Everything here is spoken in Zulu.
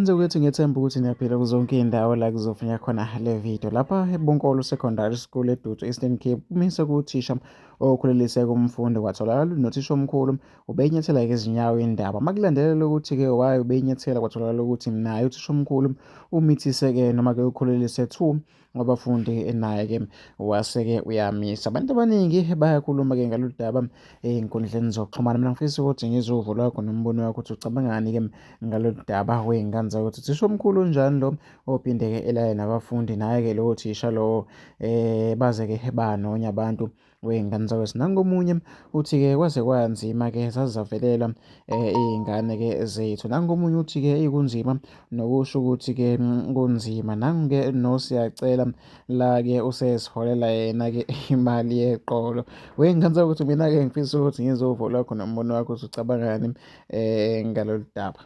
Wengane ukuthi ngiyethemba ukuthi niyaphila kuzonke iy'ndawo la kuzofuneka khona le video. Lapha eBonkolo Secondary School eDuthu Eastern Cape kumise kuthisha okhulelise kumfundi kwatholakala unothishomkhulu ubeyinyathela-ke izinyawo indaba. Makulandelela ukuthi-ke why ubeyinyathela kwatholakala ukuthi naye uthishomkhulu umithise-ke noma-ke ukhulelise 2 wabafundi naye-ke wase-ke uyamisa. Abantu abaningi bayakhuluma-ke ngalolu daba ey'nkundleni zokuxhumana. Mina ngifisa ukuthi ngizwe uvo lwakho nombono wakho ukuthi ucabangani-ke ngalolu daba wey'ngane zakwethu. Thishomkhulu unjani lo ophinde-ke elale nabafundi naye-ke lowo thisha lowo baze-ke banonya abantu wey'ngane zakwethu. Nangomunye uthi-ke kwaze kwanzima-ke zavelela iy'ngane-ke zethu. Nangomunye uthi-ke kunzima nokusho ukuthi-ke kunzima. Nangu-ke noSiyacela la-ke usesiholela yena-ke imali yeqolo. Wey'ngane zakwethu mina-ke ngifisa ukuthi ngizwe uvo lwakho nombono wakho ukuthi ucabangani ngalolu daba.